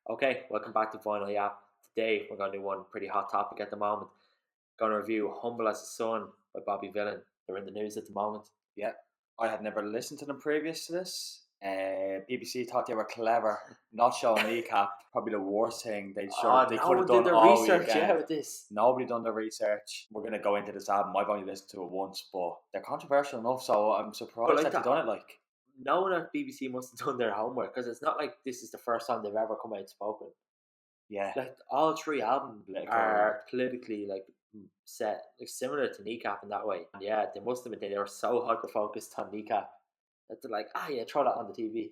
Okay, welcome back to Final Yap. Today we're going to do one pretty hot topic at the moment. Going to review Humble as a Son by Bobby Vylan. They're in the news at the moment. Yeah, I had never listened to them previous to this. BBC thought they were clever, not showing kneecap. Probably the worst thing they should. They could have done their all research weekend. with this. Nobody done their research. We're gonna go into this album. I've only listened to it once, but they're controversial enough, so I'm surprised that they've done it. Like, no one at BBC must have done their homework, because it's not like this is the first time they've ever come out and spoken. yeah, Like all three albums are politically set, like similar to Kneecap in that way. And yeah, they must have been. They were so hyper focused on Kneecap that they're like, throw that on the TV.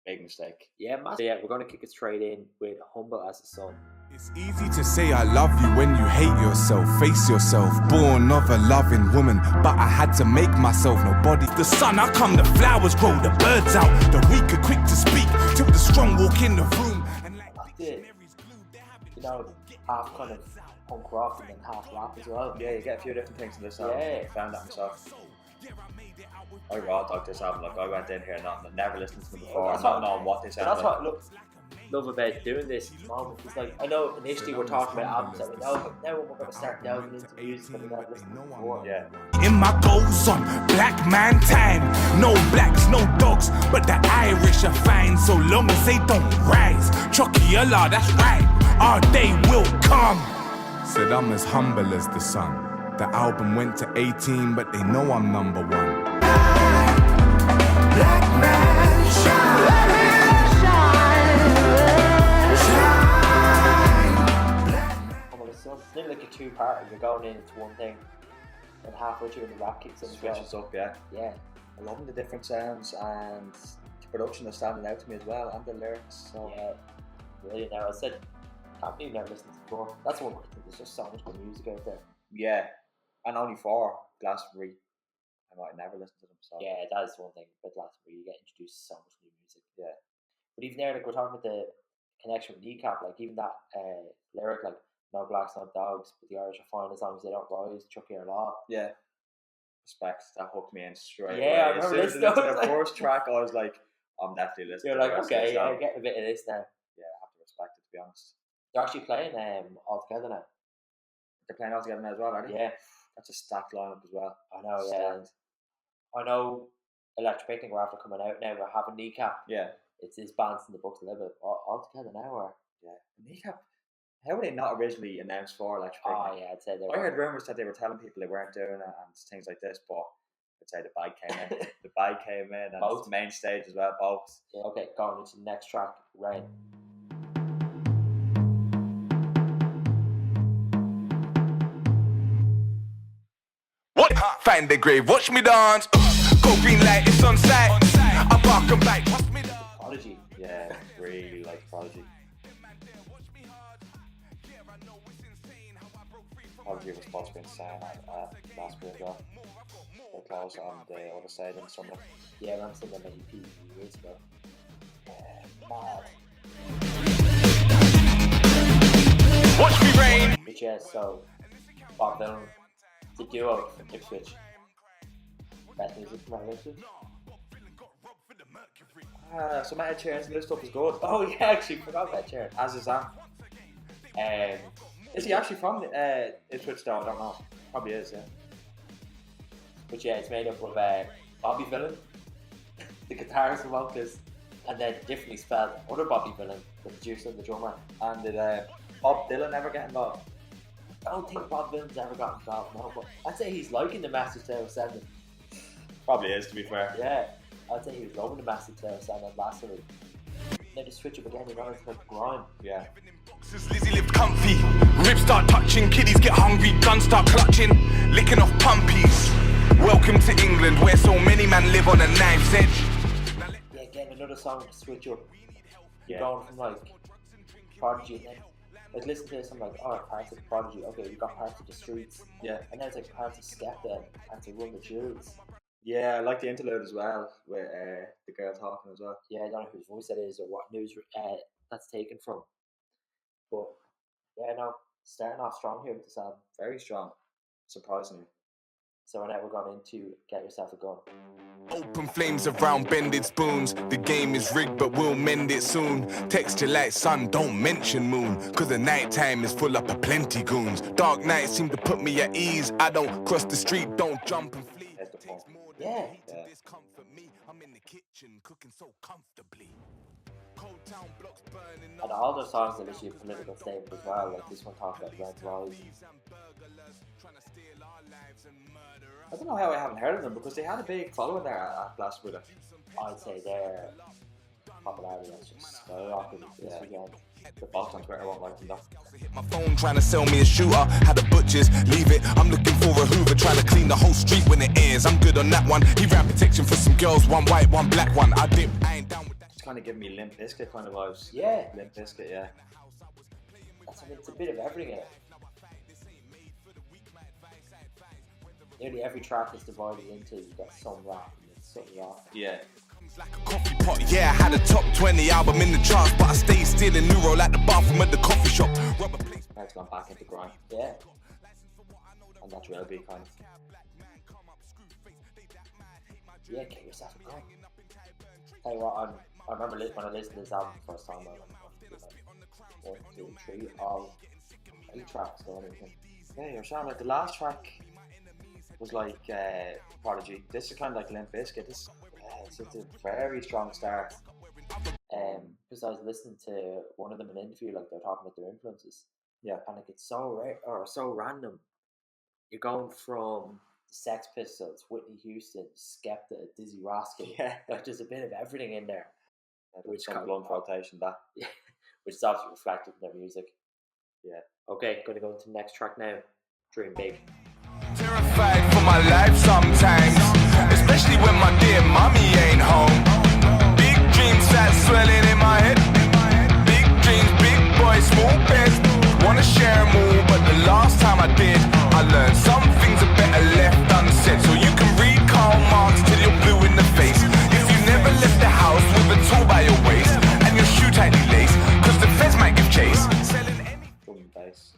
big mistake. Yeah, massive. Yeah, we're going to kick it straight in with Humble as a Son. It's easy to say I love you when you hate yourself, face yourself. Born of a loving woman, but I had to make myself nobody. The sun, I come, the flowers grow, the birds out. The weak are quick to speak, till the strong walk in the room. And like Half kind of punk rock and then half rap as well. Yeah, you get a few different things in this album. Yeah. I found that myself. I raw dogged this album. Like, I went in here never listened to them before, not knowing what they sound That's like. what I love about doing this at the moment. It's like, I know initially we're talking about albums that we know, but now we're going to start delving into music that we never listened to before. Yeah. in my goals on black man time. No blacks, no dogs, but the Irish are fine so long as they don't rise. Chucky Allah, that's right, our day will come. Said I'm as humble as the sun. The album went to 18, but they know I'm number one. Black man shine. It's nearly like a two-parter. You're going into one thing, and halfway through the rap kicks in. Switches up, yeah. Yeah. I love the different sounds, and the production is standing out to me as well, and the lyrics. So yeah, brilliant. Now I said, can't believe I've never listened to before. That's one thing. There's just so much good music out there. yeah, and only for Glastonbury, I might have never listened to them. So Yeah, that is one thing about Glastonbury. You get introduced to so much new music. Yeah. But even there, like we're talking about the connection with Kneecap, like even that lyric, like no blacks, no dogs, but the Irish are fine as long as they don't rise, Chucky or law. yeah, respect. That hooked me in straight Yeah, I away. remember As soon as I listening listened to to the first track, I was like, I'm definitely listening. You're to like, the rest okay, of this yeah, album. get a bit of this now. Yeah, I have to respect it, to be honest. They're actually playing all together now. They're playing all together now as well, are they? Yeah, That's a stacked lineup as well. I know. Yeah, I know. Electric Picnic are after coming out now. We're having Kneecap. Yeah. It's his bands in the books a little bit all together now. Or Yeah. Kneecap, how were they not originally announced for Electric Picnic? oh yeah, I'd say they I were. heard rumours that they were telling people they weren't doing it and things like this, but I'd say the bag came in. The bag came in, and Both. the main stage as well, both. Yeah, okay, going into the next track, Rain. What? Find the grave, watch me dance. Go green light, it's on sight. I bark and bite, watch me dance. Prodigy. Yeah, really like Prodigy. Prodigy was supposed to be insane at last year as well. They closed on the other side in summer. Yeah, I remember seeing them EP years ago. Mad. Watch me rain. But yeah, so Bob Vylan, the duo from Ipswich. Best music from Ipswich. Some Ed Sheeran's new stuff is good. Oh yeah, actually forgot that chair. As is that. Is he actually from Ipswich though? I don't know. Probably is, yeah. But yeah, it's made up of Bobby Vylan, the guitarist and vocalist, and then differently spelled other Bobby Vylan, the producer and the drummer. And did Bob Dylan ever get involved? I don't think Bob Vylan's ever got involved, no, but I'd say he's liking the message they were sending. Probably is, to be fair. Yeah, I'd say he was loving the message they were sending last week. Then to switch up again, you know, it's like grime. Yeah. Lizzie lived comfy. Ribs start touching, kiddies get hungry, guns start clutching, licking off pumpies. Welcome to England, where so many men live on a knife's edge. Yeah, getting another song to switch up. You're Yeah. going from like Prodigy, and then like listen to this, I'm like, oh, parts of Prodigy. Okay, we got parts of the streets. Yeah. And then it's like parts of Skepta, parts of Run the Jewels. Yeah, I like the interlude as well, with the girl talking as well. Yeah, I don't know whose voice that is or what news that's taken from. But yeah, no, starting off strong here with this album. Very strong, surprisingly. So now we're going into Get Yourself a Gun. Open flames around bended spoons. The game is rigged, but we'll mend it soon. Texture like sun, don't mention moon. Cause the night time is full up of plenty goons. Dark nights seem to put me at ease. I don't cross the street, don't jump and flee. Yeah. I'm in the kitchen cooking so comfortably. And all those songs are literally a political statement as well. Like this one talks about rent rise. I don't know how I haven't heard of them because they had a big following there at Glastonbury. I'd say their popularity has just skyrocketed this weekend. The bots on Twitter won't like them though. Hit my phone trying to sell me a shooter. Had a butcher's, leave it. I'm looking for a Hoover, trying to clean the whole street when it airs. I'm good on that one. He ran protection for some girls, one white, one black one. I dip, I ain't down with that. It's kind of giving me Limp Bizkit kind of vibes. Yeah. Limp Bizkit, yeah. It's a bit of everything in it. Nearly every track is divided into, you've got some rap and some rock. Yeah. Like a coffee pot. Yeah, I had a top 20 album in the charts, but I stayed still in Neuro like the bathroom at the coffee shop. Now it's gone back into grime. Yeah. And that's real big kind of. Yeah, Get Yourself a Gun. Tell you what, I remember when I listened to this album the first time, I went 1, 2, 3, all 8 tracks or anything. Yeah, you're saying like the last track was like Prodigy. This is kind of like Limp Bizkit. It's a very strong start. Because I was listening to one of them in an interview, like they're talking about their influences. Yeah. And like it's so rare or so random. You're going from the Sex Pistols, Whitney Houston, Skepta, Dizzy Rascal. Yeah. Like there's a bit of everything in there. Which kind of blunt rotation that. Which is obviously reflected in their music. Yeah. Okay, gonna go into the next track now. Dream Big. Terrified for my life sometimes, especially when my dear mommy ain't home. Big dreams start swelling in my head. Big dreams, big boy, small beds. Wanna share them all, but the last time I did, I learned some things are better left unsaid. So you can read Karl Marx till you're blue in the face. If you never left the house with a tool by your waist and your shoe tightly laced, cause the feds might give chase. Selling any drum and bass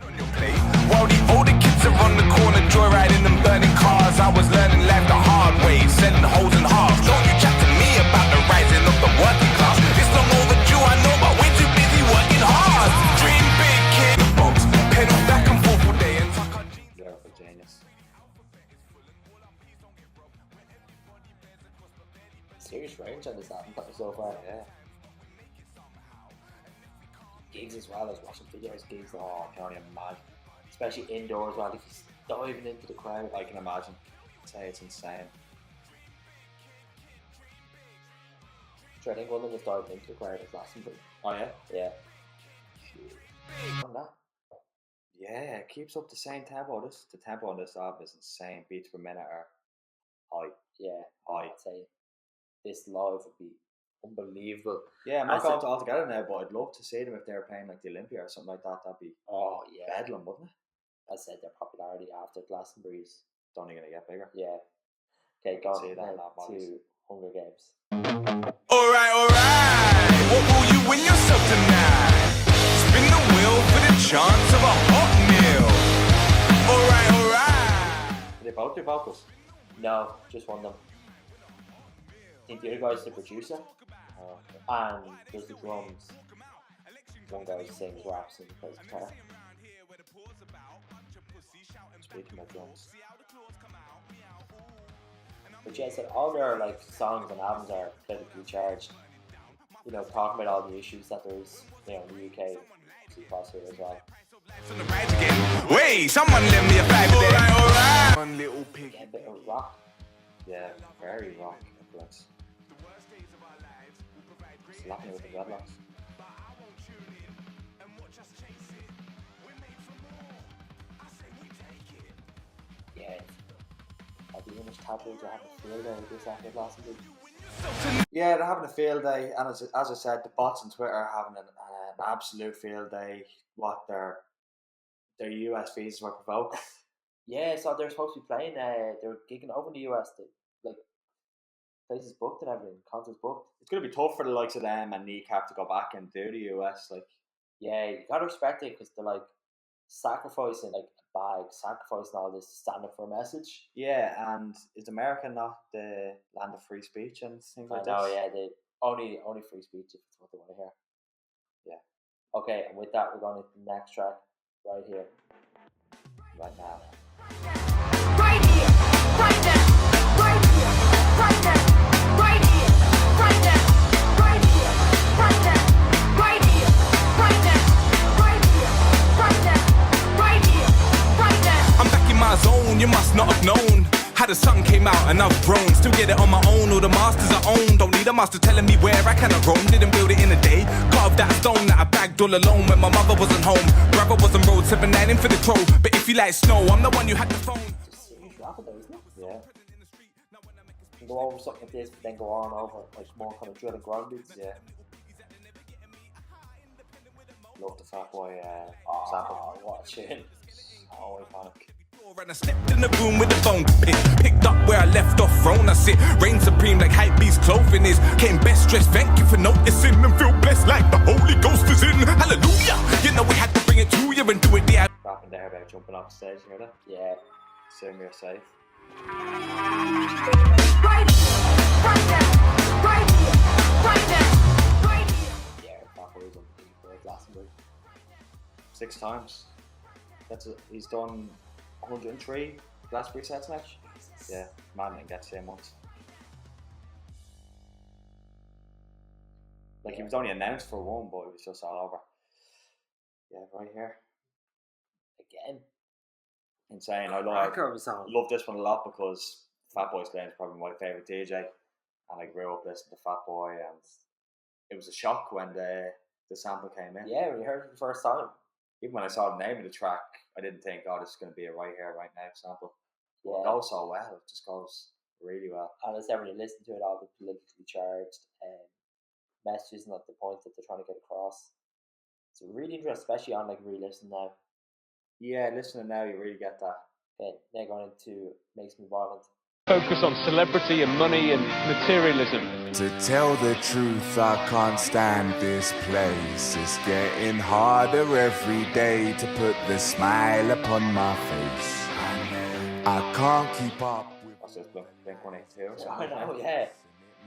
on your plate. While the older kids are on the corner joyriding and burning cars, I was learning life the hard way, selling holes in half. Don't you chat to me about the rising of the working class. It's long overdue, I know, but we're too busy working hard. Dream big, kid. Box, pedal back and forth all day and tuck our jeans. lyrical genius. Serious range on this album so far. Yeah. Gigs as well, I was watching videos, gigs. Oh, I can only imagine. Especially indoors, while he's diving into the crowd. I can imagine. I'd say it's insane. So I think one of them was diving into the crowd at Glastonbury. Oh yeah? Yeah. On that. Yeah, it keeps up the same tempo. The tempo on this album is insane. Beats per minute are high. Yeah, High. I'd say this live would be unbelievable. Yeah, I'm not As going it- to altogether now, but I'd love to see them if they were playing like the Olympia or something like that. That'd be Oh yeah. bedlam, wouldn't it? I said their popularity after Glastonbury's. It's only going to get bigger. Yeah. Okay, go See on that, now that boys. to Hunger Games. Alright, what will you win yourself tonight? Spin the wheel for the chance of a hot meal. Alright. Are they both do vocals? No, just one of them. I think the other guy's the producer. Oh, okay. And there's the drums. One guy sings, raps, and plays guitar. Speaking of drums. But yeah, I said all their like songs and albums are politically charged. You know, talking about all the issues that there is, you know, in the UK, across here as well. Wait, someone lend me a bag there. One little pig. Yeah, a bit of rock. Yeah, very rock influence. Slapping with the dreadlocks. Yeah. The English tabloids are having a field day with this after Glastonbury. Yeah, they're having a field day, and as I said, the bots on Twitter are having an absolute field day. What their US visas were provoked. Yeah, so they're supposed to be playing. They're gigging over in the US. Like places booked and everything. Concerts booked. It's going to be tough for the likes of them and Kneecap to go back and do the US. Like, Yeah, you gotta respect it because they're like sacrificing like a bag, sacrificing all this to stand up for a message. Yeah, and is America not the land of free speech and things like that? I know, yeah, the only free speech if it's what they want to hear. Yeah. Okay, and with that we're going to the next track right here. Right now. Right here, right now, right here, right now, right here, right now, right here, right now, right here, right now, right here, right now, right here, right now. I'm back in my zone, you must not have known how the sun came out and I've grown. Still get it on my own, all the masters I own. Don't need a master telling me where I cannot roam. Didn't build it in a day, carved that stone that I bagged all alone when my mother wasn't home. Brother was on road 7-9 in for the crow. But if you like snow, I'm the one you had the phone. It's serious rapid though, isn't it? Yeah. You can go over something like this, but then go on over like more kind of drill and grind beats. Yeah. Love the Fat Boy sample. What a tune. Oh, iconic. And I stepped in the room with the phone picked up where I left off throne. I sit, reign supreme like hype beast clothing is. Came best dressed, thank you for noticing. And feel blessed like the Holy Ghost is in. Hallelujah, you know we had to bring it to you and do it there. Rapping there about jumping off stage, you hear that? Yeah. Assume you're safe. Right here, right now, right here, right now, right here. Yeah, Fat Boy's on the for Glastonbury. 6 times. He's done 103 Glastonbury sets match. Yeah, man didn't get to him once. Like he was only announced for one, but it was just all over. Yeah, right here. Again. Insane. I Cracker of a song. love this one a lot because Fat Boy Slaying is probably my favourite DJ. And I grew up listening to Fat Boy, and it was a shock when the sample came in. Yeah, when you heard it for the first time. Even when I saw the name of the track, I didn't think, oh, this is going to be a right here, right now sample. Yeah. It goes so well. It just goes really well. And as ever, you listen to it, all the politically charged messages and the point that they're trying to get across. It's really interesting, especially on like re-listen now. Yeah, listening now, you really get that. Okay, now going into Makes Me Violent. Focus on celebrity and money and materialism. To tell the truth, I can't stand this place. It's getting harder every day to put the smile upon my face. I can't keep up with... What's this, Blink-182 or I something? know, yeah.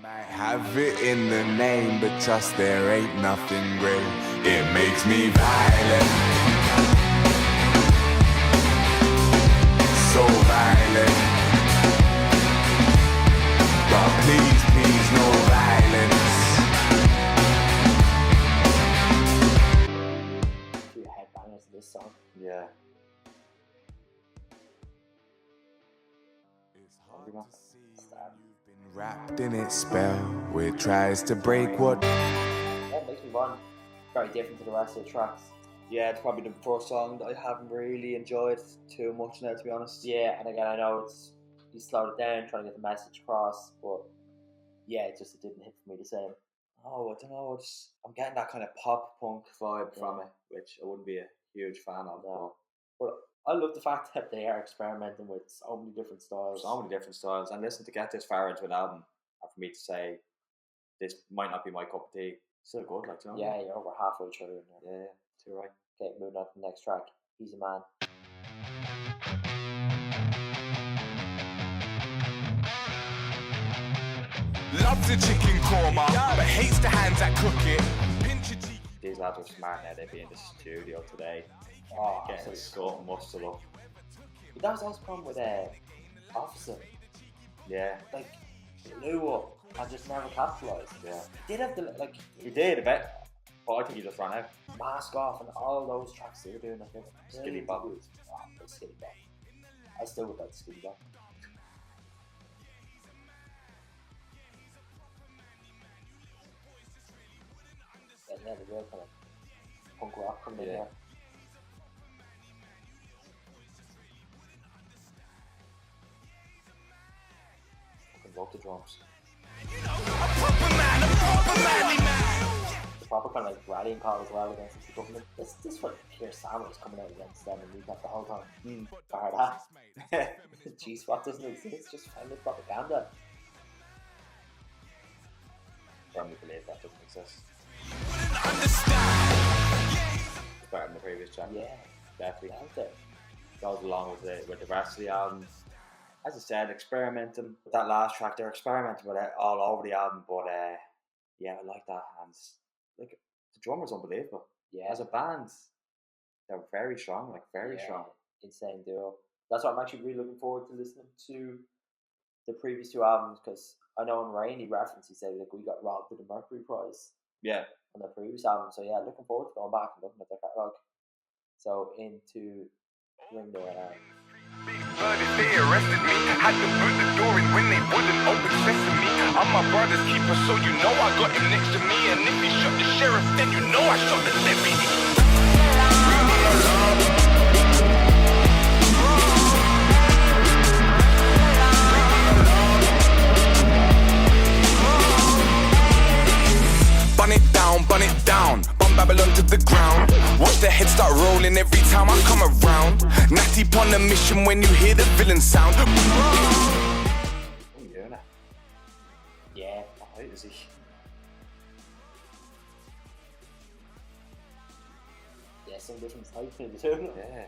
Might have it in the name, but trust there ain't nothing great. It makes me violent. So violent. But please, please, no violence. Do your headbangers to this song. Yeah. It's hard to see when you've been wrapped in its spell, where it tries to break what... Yeah, Makes Me Violent. Very different to the rest of the tracks. Yeah, it's probably the first song that I haven't really enjoyed too much now, to be honest. Yeah, and again, I know he slowed it down, trying to get the message across, but yeah, it didn't hit for me the same. Oh, I don't know. I'm getting that kind of pop punk vibe from it, which I wouldn't be a huge fan of. No. But I love the fact that they are experimenting with so many different styles. So many different styles. And listen, to get this far into an album, and for me to say this might not be my cup of tea, still good, like, you know? Yeah, you're over halfway through it now. Yeah, too right. Okay, moving on to the next track. He's a Man. Loves a chicken korma, but hates the hands that cook it. Pinch a cheek. These lads are smart now. They'd be in the studio today. Oh, Getting absolutely. so muscle up. But that was always the problem with Officer. Yeah. Like, blew up and just never capitalised. Yeah. He did have the, like, He did a bit, but I think he just ran out. Mask Off and all those tracks they were doing. Like, Skinny Bob. Oh, the Skinny Bob. I still would like the Skinny Bob. Yeah, the real kind of punk rock coming in there. Fucking love the drums. The proper kind of like rallying call as well against the government. This what Keir Starmer was coming out against them and leave that the whole time. Bar that. G-Spot doesn't exist, just family propaganda. Firmly believe that doesn't exist. It's better than the previous track. Yeah. definitely. Out there. Goes along with the rest of the album. As I said, experimenting with that last track. They're experimenting with it all over the album, but yeah, I like that. And like the drummer's unbelievable. Yeah. As a band, they're very strong. Like very strong. Insane duo. That's what I'm actually really looking forward to listening to the previous two albums, because I know in Rainy reference he said like we got robbed of the Mercury Prize Yeah. on the previous album. So yeah, looking forward to going back and looking at their catalogue. So into Ring the Alarm. But if they arrested me, had to put the door in when they wouldn't open sesame. I'm my brother's keeper, so you know I got him next to me. And if he shot the sheriff, then you know I shot the deputy. Bun it down, bun Babylon to the ground. Watch the head start rolling every time I come around. Natty on a mission when you hear the villain sound. Oh, yeah. Yeah. Oh, is he? Yeah, some different types in the two. Yeah.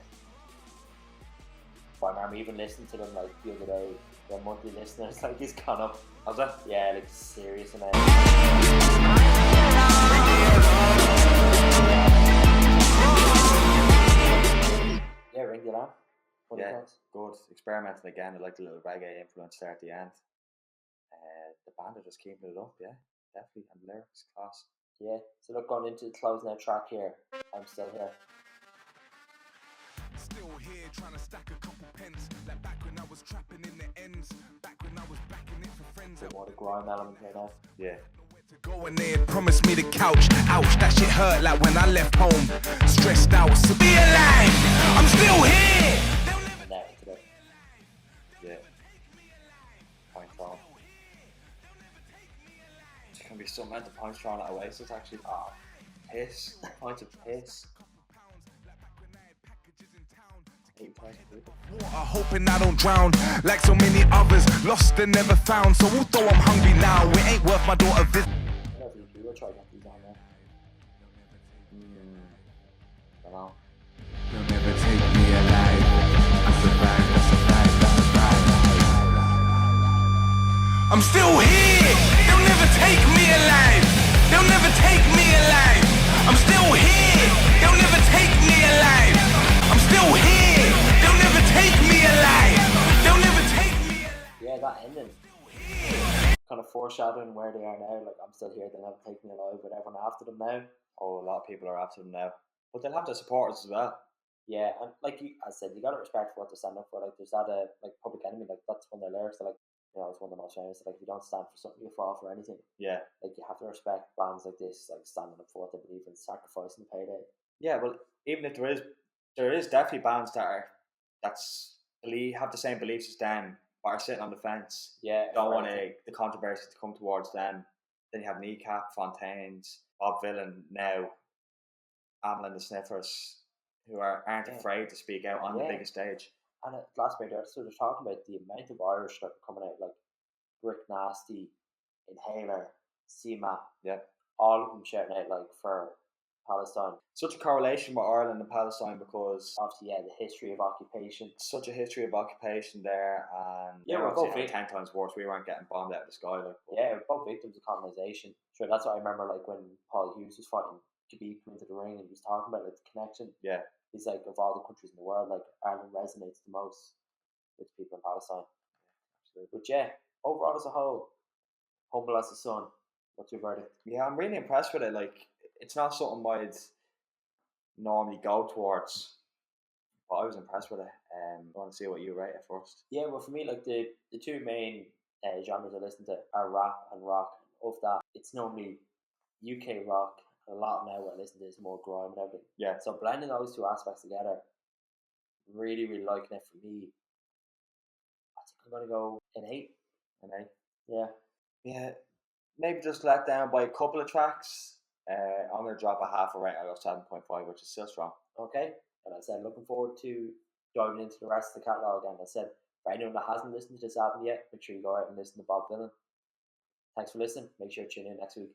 I remember even listening to them like the other day. Their monthly listeners like he's gone up. How's that? Yeah, like serious amount. Yeah, Ring the Alarm. What are your Yeah, thoughts? good. Experimenting again. I like the little reggae influence there at the end. The band are just keeping it up, yeah, definitely. And the lyrics, class. Yeah. So look, going into the closing out track here. I'm still here. Still here trying to stack a couple pence. Like back when I was trapping in the ends. Back when I was backing it for friends. Bit more the grime element here now. Yeah. Go and they had promised me the couch. Ouch, that shit hurt like when I left home. Stressed out, so be alive. I'm still here. And now today. Yeah. Point thrown. There can be some mental points thrown at away, so it's actually piss. Points of piss. 8,000 people. Water, hoping I don't drown like so many others. Lost and never found. So although I'm hungry now, it ain't worth my daughter visit. I don't know if you do. I'll try to get these on there. I don't know. You'll never take me alive. I survived, I survived, I survived. I'm still here. They'll never take me alive. They'll never take me alive. I'm still here. They'll never take me alive. I'm still here. They'll never take me alive. They'll never take me alive. Yeah, that ending. Kind of foreshadowing where they are now. Like, I'm still here, they'll never take me alive, with everyone after them now. Oh, a lot of people are after them now. But they'll have their supporters as well. Yeah, and like you, as I said, you got to respect for what they're standing up for. Like, there's that, like, Public Enemy, like, that's one of their lyrics. They're like, you know, it's one of the most famous. Like, if you don't stand for something, you fall for anything. Yeah. Like, you have to respect bands like this, like, standing up for what they believe in, sacrificing the payday. Yeah, well, even if there is definitely bands that have the same beliefs as them, but are sitting on the fence. Yeah. Don't want the controversy to come towards them. Then you have Kneecap, Fontaines, Bob Vylan now, Amlin the Sniffers, who aren't afraid to speak out on the biggest stage. And at Glastonbury, they're sort of talking about the amount of Irish that are coming out, like Brick Nasty, Inhaler, CMAP. Yeah. All of them shouting out, like, for Palestine. Such a correlation with Ireland and Palestine because Obviously, yeah, the history of occupation. such a history of occupation there, and Yeah, we're obviously both 10 times worse. We weren't getting bombed out of the sky. Like, Yeah, we're both victims of colonisation. Sure, that's what I remember, like, when Paul Hughes was fighting Khabib come into the ring and he was talking about, like, the connection. Yeah. He's like, of all the countries in the world, like, Ireland resonates the most with people in Palestine. But yeah, overall as a whole, Humble as the Sun. What's your verdict? Yeah, I'm really impressed with it. Like, it's not something I'd normally go towards, but I was impressed with it. I want to see what you rate it first. Yeah, well, for me, like, the two main genres I listen to are rap and rock. Of that, it's normally UK rock. A lot now what I listen to is more grime and everything. Yeah. So blending those two aspects together, really, really liking it. For me, I think I'm gonna go an 8. An 8. Yeah. Yeah, maybe just let down by a couple of tracks. I'm going to drop a half a rate. I got 7.5, which is still strong. Okay. And I said, looking forward to diving into the rest of the catalogue. And I said, for anyone that hasn't listened to this album yet, make sure you go out and listen to Bob Vylan. Thanks for listening. Make sure you tune in next week.